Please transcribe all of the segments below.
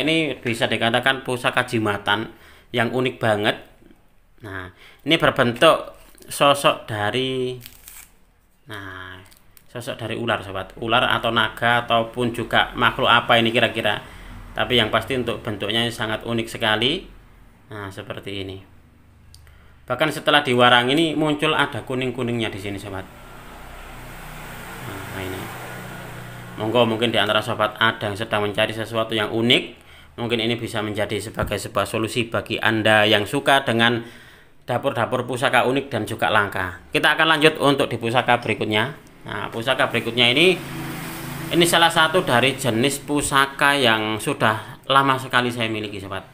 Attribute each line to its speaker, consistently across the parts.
Speaker 1: Ini bisa dikatakan pusaka jimatan yang unik banget. Nah, ini berbentuk sosok dari ular, sobat. Ular atau naga ataupun juga makhluk apa ini kira-kira. Tapi yang pasti untuk bentuknya sangat unik sekali. Nah, seperti ini. Bahkan setelah diwarang ini muncul ada kuning-kuningnya di sini, sobat. Nah, ini. Monggo mungkin di antara sobat ada yang sedang mencari sesuatu yang unik. Mungkin ini bisa menjadi sebagai sebuah solusi bagi Anda yang suka dengan dapur-dapur pusaka unik dan juga langka. Kita akan lanjut untuk di pusaka berikutnya. Nah, pusaka berikutnya ini salah satu dari jenis pusaka yang sudah lama sekali saya miliki, sobat.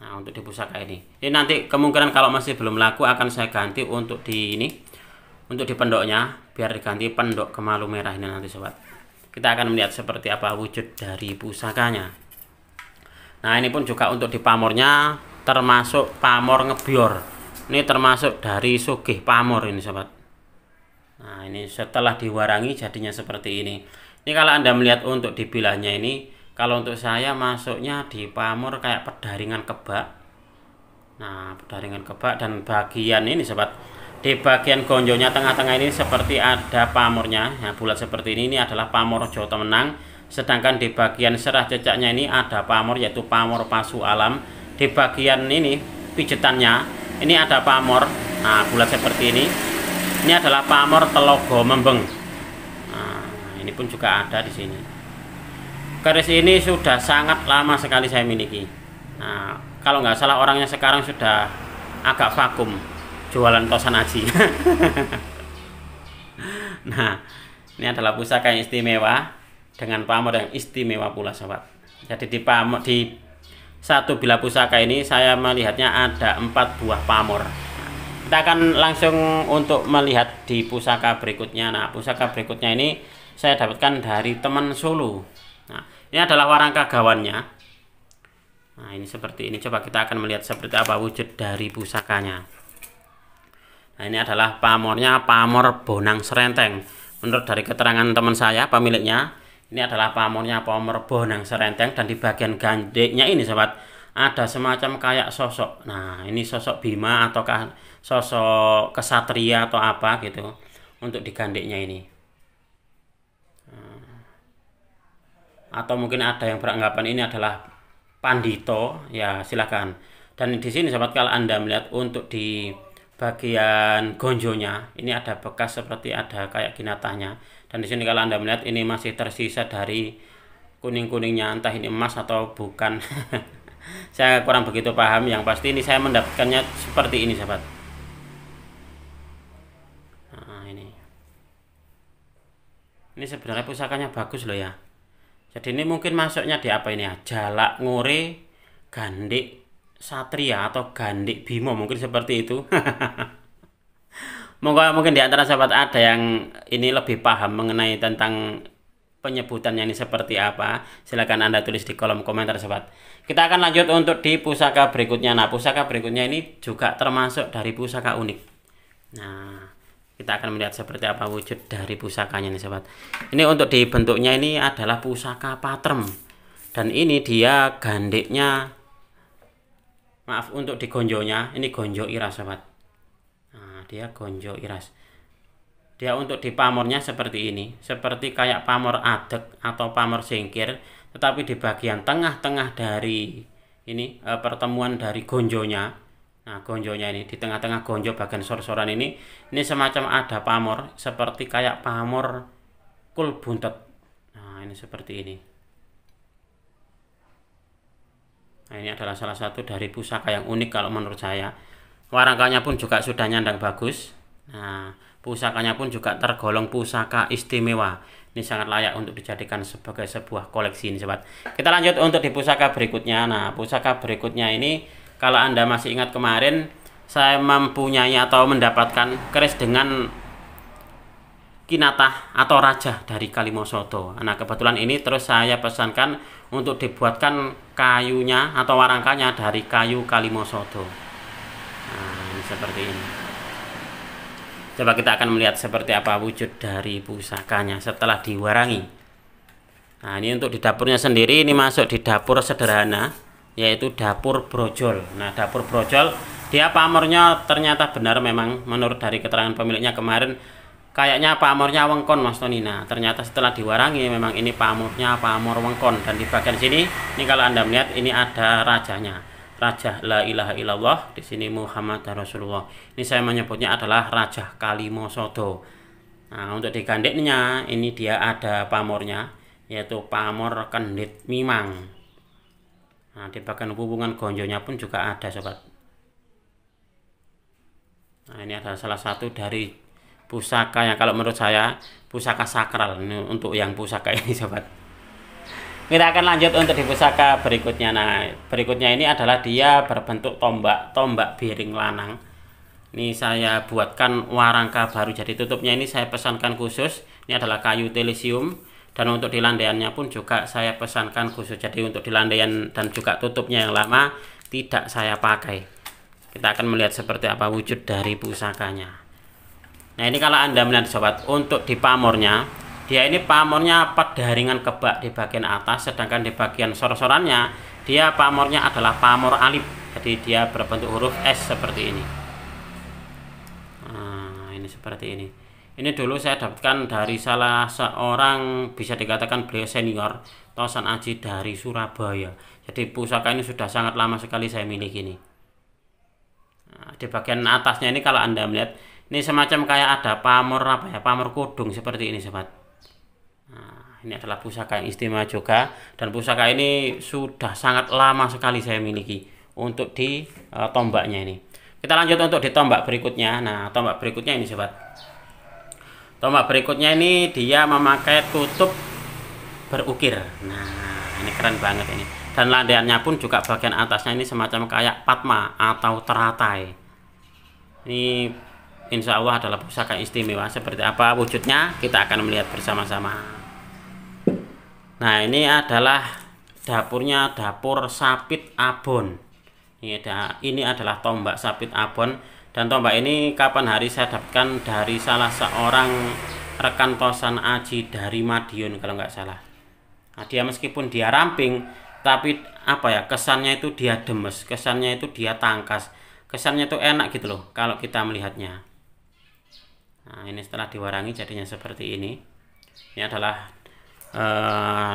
Speaker 1: Nah, untuk di pusaka ini nanti kemungkinan kalau masih belum laku akan saya ganti untuk di untuk di pendoknya, biar diganti pendok kemalu merah ini nanti, sobat. Kita akan melihat seperti apa wujud dari pusakanya. Nah, ini pun juga untuk di pamornya termasuk pamor ngebior. Ini termasuk dari sugih pamor ini, sobat. Nah, ini setelah diwarangi jadinya seperti ini. Ini kalau Anda melihat untuk di bilahnya ini, kalau untuk saya masuknya di pamor kayak pedaringan kebak. Nah, pedaringan kebak dan bagian ini, sobat. Di bagian gonjonya tengah-tengah ini seperti ada pamornya. Nah, bulat seperti ini adalah pamor Jawa Temenang. Sedangkan di bagian serah cecaknya ini ada pamor, yaitu pamor Pasu Alam. Di bagian ini pijetannya ini ada pamor, nah bulat seperti ini. Ini adalah pamor Telogo Membeng. Nah, ini pun juga ada di sini. Keris ini sudah sangat lama sekali saya miliki. Nah, kalau nggak salah orangnya sekarang sudah agak vakum jualan tosan aji. Nah, ini adalah pusaka yang istimewa dengan pamor yang istimewa pula, sobat. Jadi di satu bilah pusaka ini saya melihatnya ada 4 buah pamor. Kita akan langsung untuk melihat di pusaka berikutnya. Nah, pusaka berikutnya ini saya dapatkan dari teman Solo. Nah, ini adalah warangka gawannya. Nah, ini seperti ini. Coba kita akan melihat seperti apa wujud dari pusakanya. Nah, ini adalah pamornya, pamor Bonang Serenteng. Menurut dari keterangan teman saya, pemiliknya, ini adalah pamornya pamor Bonang Serenteng, dan di bagian gandeknya ini, sobat, ada semacam kayak sosok. Nah, ini sosok Bima ataukah sosok kesatria atau apa gitu untuk di gandeknya ini. Atau mungkin ada yang beranggapan ini adalah pandito, ya silakan. Dan di sini, sobat, kalau Anda melihat untuk di bagian gonjonya ini ada bekas seperti ada kayak ginatahnya. Dan di sini kalau Anda melihat ini masih tersisa dari kuning-kuningnya, entah ini emas atau bukan. Saya kurang begitu paham. Yang pasti ini saya mendapatkannya seperti ini, sahabat. Nah, ini sebenarnya pusakanya bagus loh ya. Jadi ini mungkin masuknya di apa ini ya? Jalak Ngore Gandik Satria atau Gandik Bimo, mungkin seperti itu. Mungkin di antara sahabat ada yang ini lebih paham mengenai tentang penyebutannya ini seperti apa. Silahkan Anda tulis di kolom komentar, sahabat. Kita akan lanjut untuk di pusaka berikutnya. Nah, pusaka berikutnya ini juga termasuk dari pusaka unik. Nah, kita akan melihat seperti apa wujud dari pusakanya nih, sahabat. Ini untuk di bentuknya ini adalah pusaka patrem. Dan ini dia gandiknya, maaf, untuk di gonjonya ini gonjo iras, sahabat. Nah, dia gonjo iras. Dia untuk di pamornya seperti ini, seperti kayak pamor adek atau pamor singkir, tetapi di bagian tengah-tengah dari ini pertemuan dari gonjonya. Nah, gonjonya ini di tengah-tengah gonjo bagian sor-soran ini semacam ada pamor seperti kayak pamor kul buntet. Nah, ini seperti ini. Nah, ini adalah salah satu dari pusaka yang unik kalau menurut saya. Warangkanya pun juga sudah nyandang bagus. Nah, pusakanya pun juga tergolong pusaka istimewa. Ini sangat layak untuk dijadikan sebagai sebuah koleksi ini, sobat. Kita lanjut untuk di pusaka berikutnya. Nah, pusaka berikutnya ini kalau Anda masih ingat kemarin saya mempunyai atau mendapatkan keris dengan kinatah atau raja dari Kalimosodo. Nah, kebetulan ini terus saya pesankan untuk dibuatkan kayunya atau warangkanya dari kayu Kalimosodo. Nah, ini seperti ini. Coba kita akan melihat seperti apa wujud dari pusakanya setelah diwarangi. Nah, ini untuk di dapurnya sendiri, ini masuk di dapur sederhana, yaitu dapur brojol. Nah, dapur brojol, dia pamornya ternyata benar memang menurut dari keterangan pemiliknya kemarin, kayaknya pamornya wengkon Mas Tony. Nah, ternyata setelah diwarangi memang ini pamornya pamor wengkon, dan di bagian sini, ini kalau Anda melihat ini ada rajanya. Raja la ilaha illallah, di sini Muhammad Rasulullah. Ini saya menyebutnya adalah Raja Kalimosodo. Nah, untuk di gandeknya ini dia ada pamornya, yaitu pamor kendit mimang. Nah, di bagian hubungan gonjonya pun juga ada, sobat. Nah, ini adalah salah satu dari pusaka yang kalau menurut saya pusaka sakral ini untuk yang pusaka ini, sobat. Kita akan lanjut untuk di pusaka berikutnya. Nah, berikutnya ini adalah dia berbentuk tombak biring lanang. Ini saya buatkan warangka baru, jadi tutupnya ini saya pesankan khusus. Ini adalah kayu telesium, dan untuk di landaiannya pun juga saya pesankan khusus. Jadi untuk di landaian dan juga tutupnya yang lama tidak saya pakai. Kita akan melihat seperti apa wujud dari pusakanya. Nah, ini kalau Anda melihat, sobat, untuk di pamornya, dia ini pamornya pada ringan kebak di bagian atas, sedangkan di bagian sor-sorannya dia pamornya adalah pamor alif, jadi dia berbentuk huruf S seperti ini. Nah, ini seperti ini. Ini dulu saya dapatkan dari salah seorang, bisa dikatakan beliau senior, Tosan Aji dari Surabaya. Jadi pusaka ini sudah sangat lama sekali saya miliki ini. Nah, di bagian atasnya ini kalau Anda melihat, ini semacam kayak ada pamor apa ya, pamor kudung seperti ini, sobat. Nah, ini adalah pusaka yang istimewa juga, dan pusaka ini sudah sangat lama sekali saya miliki untuk di tombaknya ini. Kita lanjut untuk di tombak berikutnya. Nah, tombak berikutnya ini, sobat. Tombak berikutnya ini dia memakai tutup berukir. Nah, ini keren banget ini. Dan landaiannya pun juga bagian atasnya ini semacam kayak patma atau teratai. Ini insya Allah adalah pusaka istimewa. Seperti apa wujudnya kita akan melihat bersama-sama. Nah, ini adalah dapurnya dapur Sapit Abon. Ini adalah tombak Sapit Abon, dan tombak ini kapan hari saya dapatkan dari salah seorang rekan Tosan Aji dari Madiun kalau nggak salah. Nah, dia meskipun dia ramping, tapi apa ya, kesannya itu dia demes, kesannya itu dia tangkas, kesannya itu enak gitu loh kalau kita melihatnya. Nah, ini setelah diwarangi jadinya seperti ini. Ini adalah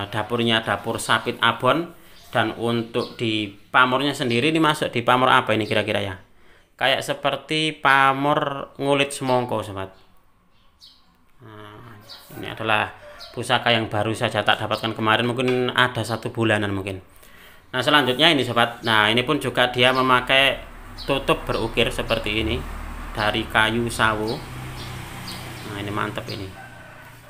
Speaker 1: dapurnya dapur Sapit Abon, dan untuk di pamornya sendiri ini masuk di pamor apa ini kira-kira ya? Kayak seperti pamor ngulit semongko, sobat. Nah, ini adalah pusaka yang baru saja tak dapatkan kemarin, mungkin ada 1 bulanan mungkin. Nah, selanjutnya ini, sobat. Nah, ini pun juga dia memakai tutup berukir seperti ini dari kayu sawo. Nah, ini mantap ini.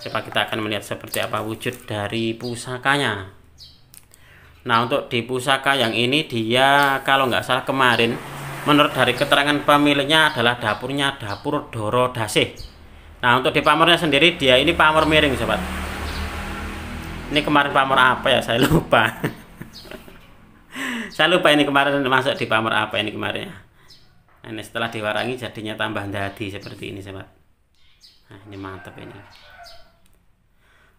Speaker 1: Coba kita akan melihat seperti apa wujud dari pusakanya. Nah, untuk di pusaka yang ini dia kalau nggak salah kemarin menurut dari keterangan pemiliknya adalah dapurnya dapur Doro Dasih. Nah, untuk di pamornya sendiri dia ini pamor miring, sobat. Ini kemarin pamor apa ya, saya lupa. Saya lupa ini kemarin masuk di pamor apa ini kemarin ya. Nah, ini setelah diwarangi jadinya tambah dadi seperti ini, sobat. Nah, ini mantap ini.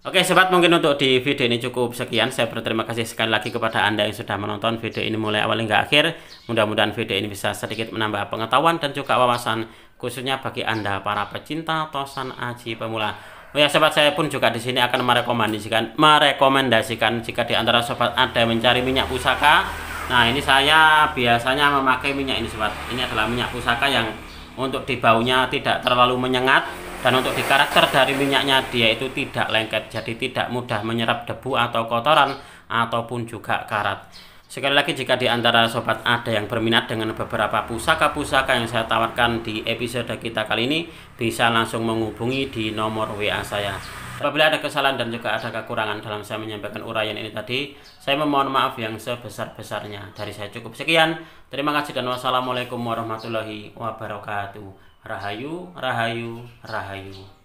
Speaker 1: Oke, sobat, mungkin untuk di video ini cukup sekian. Saya berterima kasih sekali lagi kepada Anda yang sudah menonton video ini mulai awal hingga akhir. Mudah-mudahan video ini bisa sedikit menambah pengetahuan dan juga wawasan, khususnya bagi Anda para pecinta Tosan Aji pemula. Oh ya, sobat, saya pun juga di sini akan merekomendasikan jika di antara sobat ada mencari minyak pusaka. Nah, ini saya biasanya memakai minyak ini, sobat. Ini adalah minyak pusaka yang untuk di baunya tidak terlalu menyengat, dan untuk di karakter dari minyaknya dia itu tidak lengket, jadi tidak mudah menyerap debu atau kotoran ataupun juga karat. Sekali lagi, jika di antara sobat ada yang berminat dengan beberapa pusaka-pusaka yang saya tawarkan di episode kita kali ini, bisa langsung menghubungi di nomor WA saya. Apabila ada kesalahan dan juga ada kekurangan dalam saya menyampaikan uraian ini tadi, saya memohon maaf yang sebesar-besarnya. Dari saya cukup sekian. Terima kasih dan wassalamualaikum warahmatullahi wabarakatuh. Rahayu, rahayu, rahayu.